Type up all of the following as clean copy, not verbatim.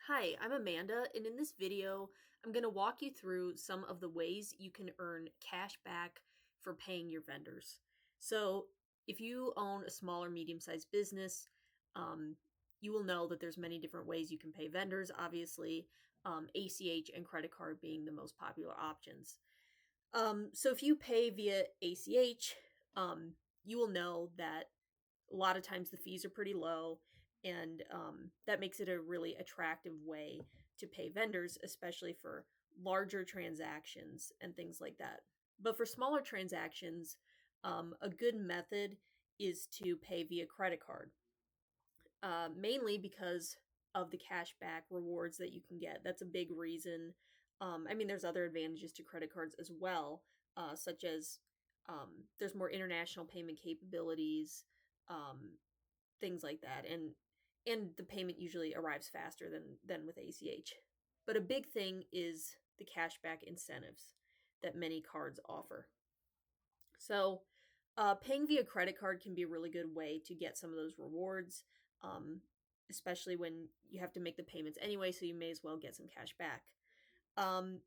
Hi, I'm Amanda, and in this video, I'm going to walk you through some of the ways you can earn cash back for paying your vendors. So, if you own a small or medium-sized business, um, you will know that there's many different ways you can pay vendors. Obviously, ACH and credit card being the most popular options. So if you pay via ACH, you will know that a lot of times the fees are pretty low, and that makes it a really attractive way to pay vendors, especially for larger transactions and things like that. But for smaller transactions, a good method is to pay via credit card, mainly because of the cashback rewards that you can get. That's a big reason. There's other advantages to credit cards as well, such as there's more international payment capabilities, um, things like that, and the payment usually arrives faster than with ACH. But a big thing is the cashback incentives that many cards offer. So, paying via credit card can be a really good way to get some of those rewards, um, especially when you have to make the payments anyway, so you may as well get some cash back. Um,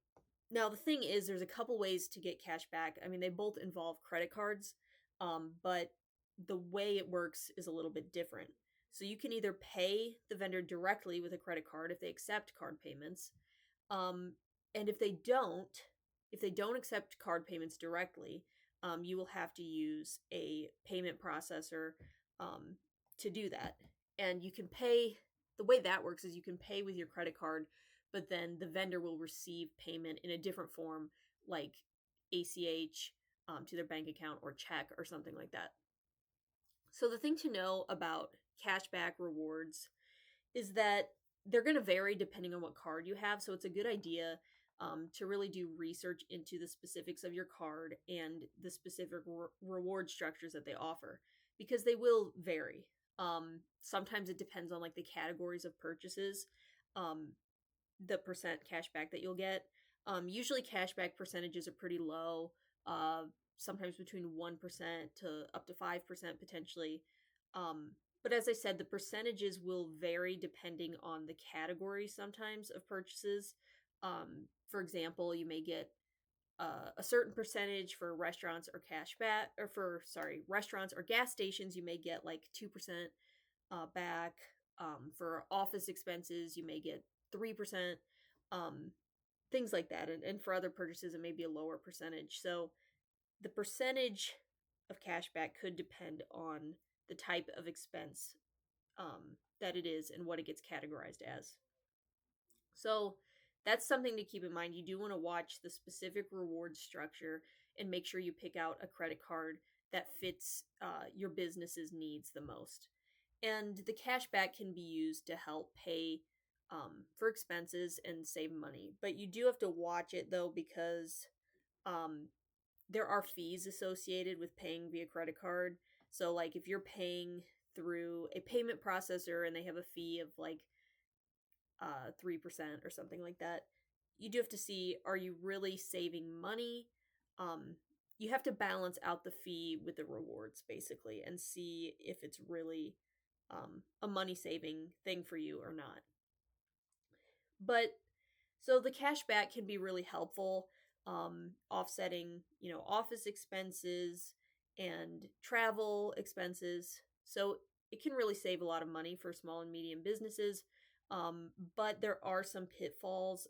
Now, the thing is, there's a couple ways to get cash back. They both involve credit cards, but the way it works is a little bit different. So you can either pay the vendor directly with a credit card if they accept card payments, um, and if they don't accept card payments directly, you will have to use a payment processor um, to do that. And you can pay. The way that works is you can pay with your credit card, but then the vendor will receive payment in a different form, like ACH, to their bank account, or check, or something like that. So the thing to know about cashback rewards is that they're going to vary depending on what card you have. So it's a good idea to really do research into the specifics of your card and the specific reward structures that they offer, because they will vary. Sometimes it depends on like the categories of purchases, um, the percent cashback that you'll get. Usually, cashback percentages are pretty low. Sometimes between 1% to up to 5% potentially. But as I said, the percentages will vary depending on the category sometimes of purchases. For example, you may get a certain percentage for restaurants or cashback, or restaurants or gas stations, you may get like 2% back. For office expenses, you may get 3%, um, things like that. And for other purchases, it may be a lower percentage. So the percentage of cashback could depend on the type of expense that it is and what it gets categorized as. So that's something to keep in mind. You do want to watch the specific reward structure and make sure you pick out a credit card that fits your business's needs the most. And the cashback can be used to help pay for expenses and save money. But you do have to watch it though, because um, there are fees associated with paying via credit card. So, like, if you're paying through a payment processor and they have a fee of like 3% or something like that, you do have to see, are you really saving money? Um, you have to balance out the fee with the rewards basically and see if it's really a money saving thing for you or not. But so the cashback can be really helpful, offsetting, office expenses and travel expenses. So it can really save a lot of money for small and medium businesses. But there are some pitfalls.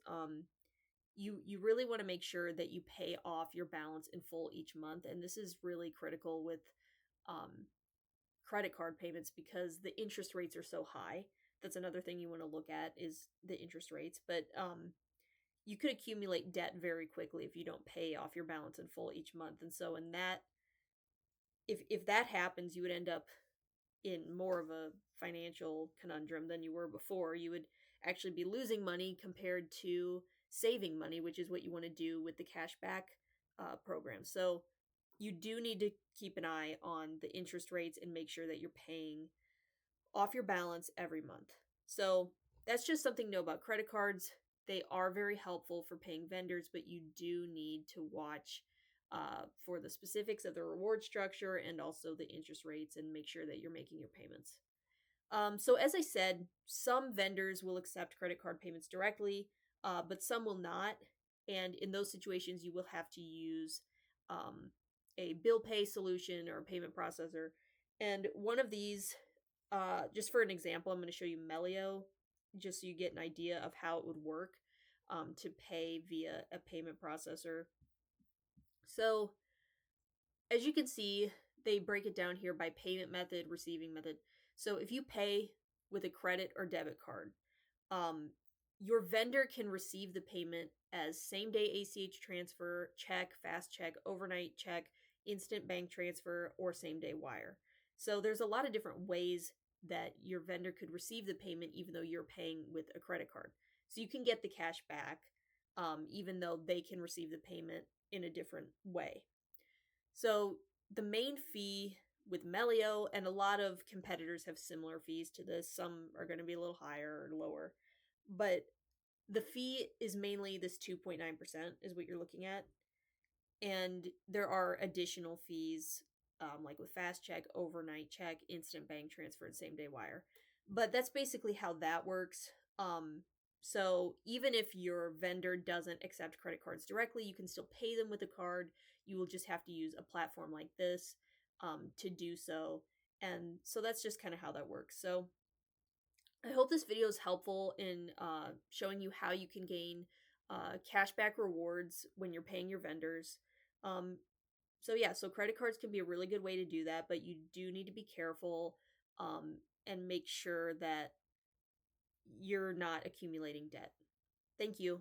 You really want to make sure that you pay off your balance in full each month, and this is really critical with um, credit card payments because the interest rates are so high. That's another thing you want to look at is the interest rates. But you could accumulate debt very quickly if you don't pay off your balance in full each month. And so in that if that happens, you would end up in more of a financial conundrum than you were before. You would actually be losing money compared to saving money, which is what you want to do with the cashback program. So you do need to keep an eye on the interest rates and make sure that you're paying off your balance every month. So that's just something to know about credit cards. They are very helpful for paying vendors, but you do need to watch for the specifics of the reward structure and also the interest rates and make sure that you're making your payments. So as I said, some vendors will accept credit card payments directly, but some will not. And in those situations, you will have to use um, a bill pay solution or a payment processor. And one of these, just for an example, I'm going to show you Melio, just so you get an idea of how it would work to pay via a payment processor. So as you can see, they break it down here by payment method, receiving method. So if you pay with a credit or debit card, um, your vendor can receive the payment as same day ACH transfer, check, fast check, overnight check, instant bank transfer, or same day wire. So there's a lot of different ways that your vendor could receive the payment even though you're paying with a credit card. So you can get the cash back even though they can receive the payment in a different way. So the main fee with Melio, and a lot of competitors have similar fees to this. Some are going to be a little higher or lower, but the fee is mainly this 2.9% is what you're looking at. And there are additional fees like with fast check, overnight check, instant bank transfer, and same day wire. But that's basically how that works. So even if your vendor doesn't accept credit cards directly, you can still pay them with a card. You will just have to use a platform like this to do so. And so that's just kind of how that works. So I hope this video is helpful in showing you how you can gain cashback rewards when you're paying your vendors. Um, so yeah, so credit cards can be a really good way to do that, but you do need to be careful and make sure that you're not accumulating debt. Thank you.